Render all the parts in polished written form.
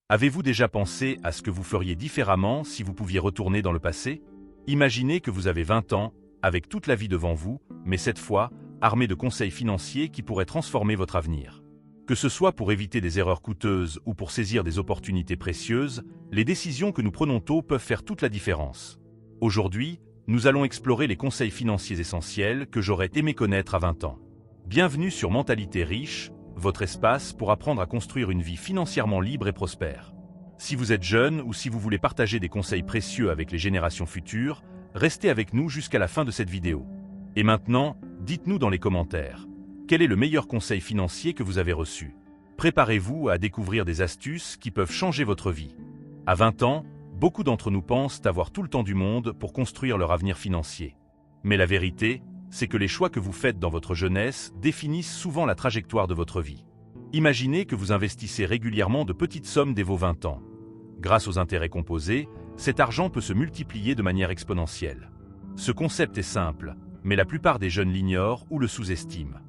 Avez-vous déjà pensé à ce que vous feriez différemment si vous pouviez retourner dans le passé? Imaginez que vous avez 20 ans, avec toute la vie devant vous, mais cette fois, armé de conseils financiers qui pourraient transformer votre avenir. Que ce soit pour éviter des erreurs coûteuses ou pour saisir des opportunités précieuses, les décisions que nous prenons tôt peuvent faire toute la différence. Aujourd'hui, nous allons explorer les conseils financiers essentiels que j'aurais aimé connaître à 20 ans. Bienvenue sur Mentalité Riche, votre espace pour apprendre à construire une vie financièrement libre et prospère. Si vous êtes jeune ou si vous voulez partager des conseils précieux avec les générations futures, restez avec nous jusqu'à la fin de cette vidéo. Et maintenant, dites-nous dans les commentaires, quel est le meilleur conseil financier que vous avez reçu? Préparez-vous à découvrir des astuces qui peuvent changer votre vie. À 20 ans, beaucoup d'entre nous pensent avoir tout le temps du monde pour construire leur avenir financier. Mais la vérité, c'est que les choix que vous faites dans votre jeunesse définissent souvent la trajectoire de votre vie. Imaginez que vous investissez régulièrement de petites sommes dès vos 20 ans. Grâce aux intérêts composés, cet argent peut se multiplier de manière exponentielle. Ce concept est simple, mais la plupart des jeunes l'ignorent ou le sous-estiment.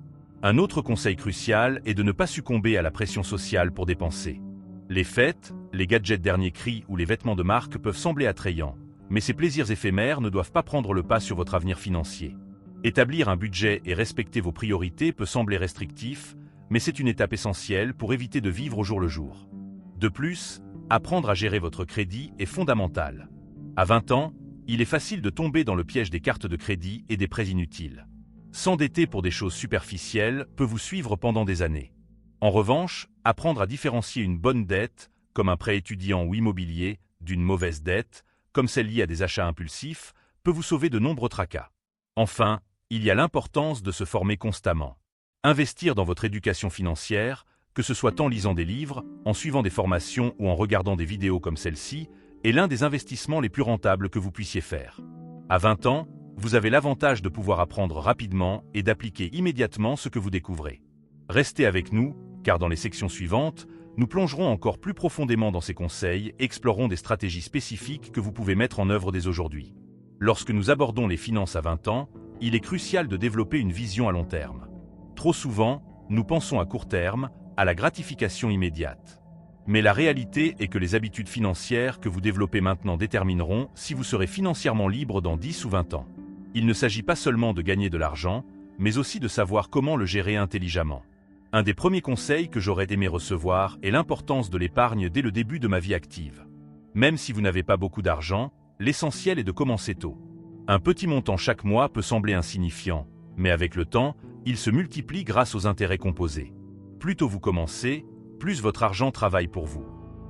Un autre conseil crucial est de ne pas succomber à la pression sociale pour dépenser. Les fêtes, les gadgets dernier cri ou les vêtements de marque peuvent sembler attrayants, mais ces plaisirs éphémères ne doivent pas prendre le pas sur votre avenir financier. Établir un budget et respecter vos priorités peut sembler restrictif, mais c'est une étape essentielle pour éviter de vivre au jour le jour. De plus, apprendre à gérer votre crédit est fondamental. À 20 ans, il est facile de tomber dans le piège des cartes de crédit et des prêts inutiles. S'endetter pour des choses superficielles peut vous suivre pendant des années. En revanche, apprendre à différencier une bonne dette, comme un prêt étudiant ou immobilier, d'une mauvaise dette, comme celle liée à des achats impulsifs, peut vous sauver de nombreux tracas. Enfin, il y a l'importance de se former constamment. Investir dans votre éducation financière, que ce soit en lisant des livres, en suivant des formations ou en regardant des vidéos comme celle-ci, est l'un des investissements les plus rentables que vous puissiez faire. À 20 ans, vous avez l'avantage de pouvoir apprendre rapidement et d'appliquer immédiatement ce que vous découvrez. Restez avec nous, car dans les sections suivantes, nous plongerons encore plus profondément dans ces conseils et explorerons des stratégies spécifiques que vous pouvez mettre en œuvre dès aujourd'hui. Lorsque nous abordons les finances à 20 ans, il est crucial de développer une vision à long terme. Trop souvent, nous pensons à court terme, à la gratification immédiate. Mais la réalité est que les habitudes financières que vous développez maintenant détermineront si vous serez financièrement libre dans 10 ou 20 ans. Il ne s'agit pas seulement de gagner de l'argent, mais aussi de savoir comment le gérer intelligemment. Un des premiers conseils que j'aurais aimé recevoir est l'importance de l'épargne dès le début de ma vie active. Même si vous n'avez pas beaucoup d'argent, l'essentiel est de commencer tôt. Un petit montant chaque mois peut sembler insignifiant, mais avec le temps, il se multiplie grâce aux intérêts composés. Plus tôt vous commencez, plus votre argent travaille pour vous.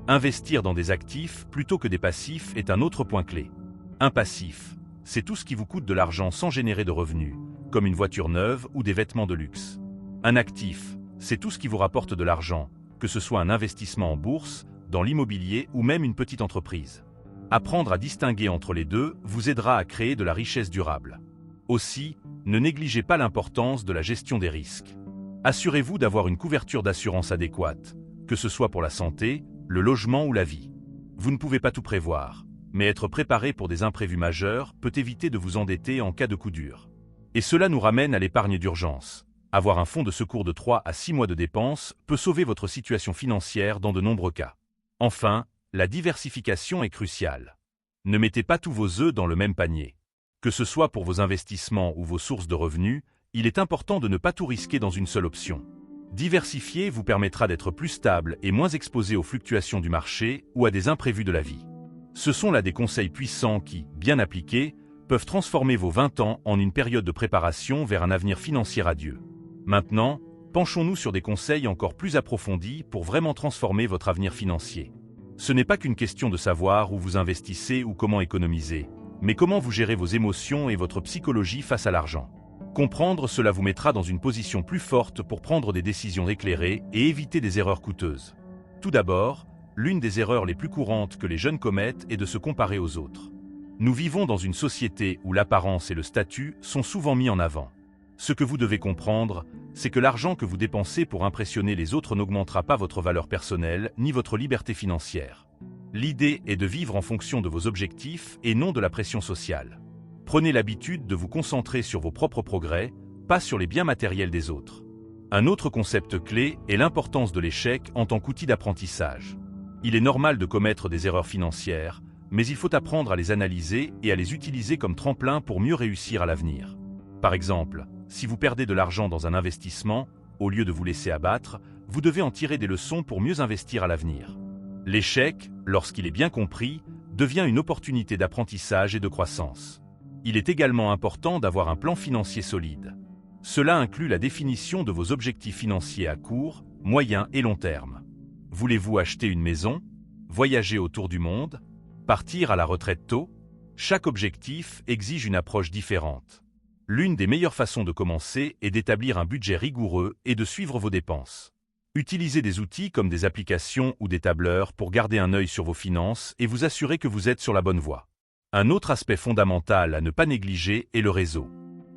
Investir dans des actifs plutôt que des passifs est un autre point clé. Un passif, c'est tout ce qui vous coûte de l'argent sans générer de revenus, comme une voiture neuve ou des vêtements de luxe. Un actif, c'est tout ce qui vous rapporte de l'argent, que ce soit un investissement en bourse, dans l'immobilier ou même une petite entreprise. Apprendre à distinguer entre les deux vous aidera à créer de la richesse durable. Aussi, ne négligez pas l'importance de la gestion des risques. Assurez-vous d'avoir une couverture d'assurance adéquate, que ce soit pour la santé, le logement ou la vie. Vous ne pouvez pas tout prévoir, mais être préparé pour des imprévus majeurs peut éviter de vous endetter en cas de coup dur. Et cela nous ramène à l'épargne d'urgence. Avoir un fonds de secours de 3 à 6 mois de dépenses peut sauver votre situation financière dans de nombreux cas. Enfin, la diversification est cruciale. Ne mettez pas tous vos œufs dans le même panier. Que ce soit pour vos investissements ou vos sources de revenus, il est important de ne pas tout risquer dans une seule option. Diversifier vous permettra d'être plus stable et moins exposé aux fluctuations du marché ou à des imprévus de la vie. Ce sont là des conseils puissants qui, bien appliqués, peuvent transformer vos 20 ans en une période de préparation vers un avenir financier radieux. Maintenant, penchons-nous sur des conseils encore plus approfondis pour vraiment transformer votre avenir financier. Ce n'est pas qu'une question de savoir où vous investissez ou comment économiser, mais comment vous gérez vos émotions et votre psychologie face à l'argent. Comprendre cela vous mettra dans une position plus forte pour prendre des décisions éclairées et éviter des erreurs coûteuses. Tout d'abord, l'une des erreurs les plus courantes que les jeunes commettent est de se comparer aux autres. Nous vivons dans une société où l'apparence et le statut sont souvent mis en avant. Ce que vous devez comprendre, c'est que l'argent que vous dépensez pour impressionner les autres n'augmentera pas votre valeur personnelle ni votre liberté financière. L'idée est de vivre en fonction de vos objectifs et non de la pression sociale. Prenez l'habitude de vous concentrer sur vos propres progrès, pas sur les biens matériels des autres. Un autre concept clé est l'importance de l'échec en tant qu'outil d'apprentissage. Il est normal de commettre des erreurs financières, mais il faut apprendre à les analyser et à les utiliser comme tremplin pour mieux réussir à l'avenir. Par exemple, si vous perdez de l'argent dans un investissement, au lieu de vous laisser abattre, vous devez en tirer des leçons pour mieux investir à l'avenir. L'échec, lorsqu'il est bien compris, devient une opportunité d'apprentissage et de croissance. Il est également important d'avoir un plan financier solide. Cela inclut la définition de vos objectifs financiers à court, moyen et long terme. Voulez-vous acheter une maison, voyager autour du monde, partir à la retraite tôt? Chaque objectif exige une approche différente. L'une des meilleures façons de commencer est d'établir un budget rigoureux et de suivre vos dépenses. Utilisez des outils comme des applications ou des tableurs pour garder un œil sur vos finances et vous assurer que vous êtes sur la bonne voie. Un autre aspect fondamental à ne pas négliger est le réseau.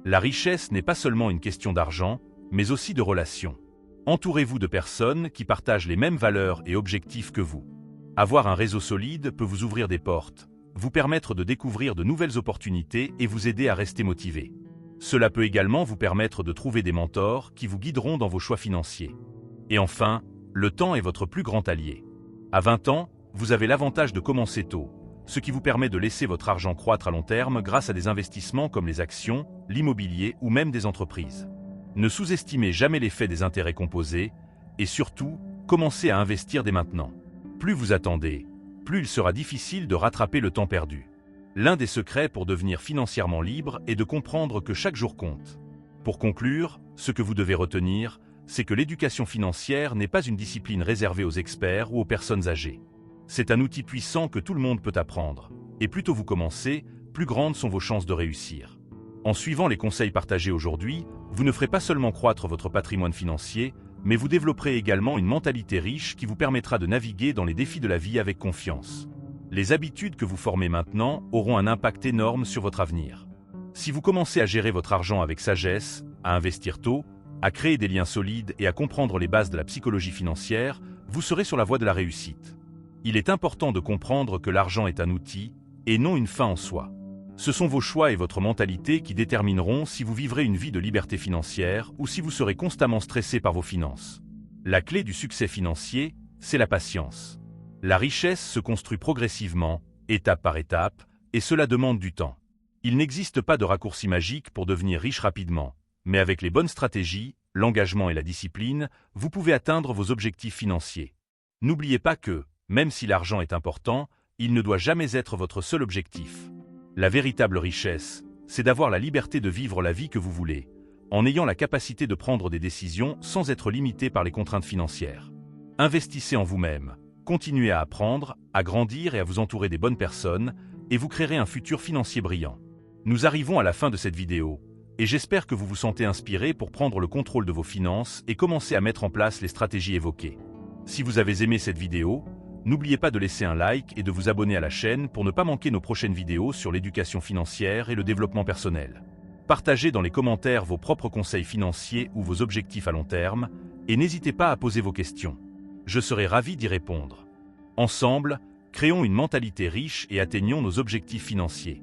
La richesse n'est pas seulement une question d'argent, mais aussi de relations. Entourez-vous de personnes qui partagent les mêmes valeurs et objectifs que vous. Avoir un réseau solide peut vous ouvrir des portes, vous permettre de découvrir de nouvelles opportunités et vous aider à rester motivé. Cela peut également vous permettre de trouver des mentors qui vous guideront dans vos choix financiers. Et enfin, le temps est votre plus grand allié. À 20 ans, vous avez l'avantage de commencer tôt, ce qui vous permet de laisser votre argent croître à long terme grâce à des investissements comme les actions, l'immobilier ou même des entreprises. Ne sous-estimez jamais l'effet des intérêts composés et surtout, commencez à investir dès maintenant. Plus vous attendez, plus il sera difficile de rattraper le temps perdu. L'un des secrets pour devenir financièrement libre est de comprendre que chaque jour compte. Pour conclure, ce que vous devez retenir, c'est que l'éducation financière n'est pas une discipline réservée aux experts ou aux personnes âgées. C'est un outil puissant que tout le monde peut apprendre, et plus tôt vous commencez, plus grandes sont vos chances de réussir. En suivant les conseils partagés aujourd'hui, vous ne ferez pas seulement croître votre patrimoine financier, mais vous développerez également une mentalité riche qui vous permettra de naviguer dans les défis de la vie avec confiance. Les habitudes que vous formez maintenant auront un impact énorme sur votre avenir. Si vous commencez à gérer votre argent avec sagesse, à investir tôt, à créer des liens solides et à comprendre les bases de la psychologie financière, vous serez sur la voie de la réussite. Il est important de comprendre que l'argent est un outil et non une fin en soi. Ce sont vos choix et votre mentalité qui détermineront si vous vivrez une vie de liberté financière ou si vous serez constamment stressé par vos finances. La clé du succès financier, c'est la patience. La richesse se construit progressivement, étape par étape, et cela demande du temps. Il n'existe pas de raccourci magique pour devenir riche rapidement, mais avec les bonnes stratégies, l'engagement et la discipline, vous pouvez atteindre vos objectifs financiers. N'oubliez pas que, même si l'argent est important, il ne doit jamais être votre seul objectif. La véritable richesse, c'est d'avoir la liberté de vivre la vie que vous voulez, en ayant la capacité de prendre des décisions sans être limité par les contraintes financières. Investissez en vous-même, continuez à apprendre, à grandir et à vous entourer des bonnes personnes, et vous créerez un futur financier brillant. Nous arrivons à la fin de cette vidéo, et j'espère que vous vous sentez inspiré pour prendre le contrôle de vos finances et commencer à mettre en place les stratégies évoquées. Si vous avez aimé cette vidéo, n'oubliez pas de laisser un like et de vous abonner à la chaîne pour ne pas manquer nos prochaines vidéos sur l'éducation financière et le développement personnel. Partagez dans les commentaires vos propres conseils financiers ou vos objectifs à long terme, et n'hésitez pas à poser vos questions. Je serai ravi d'y répondre. Ensemble, créons une mentalité riche et atteignons nos objectifs financiers.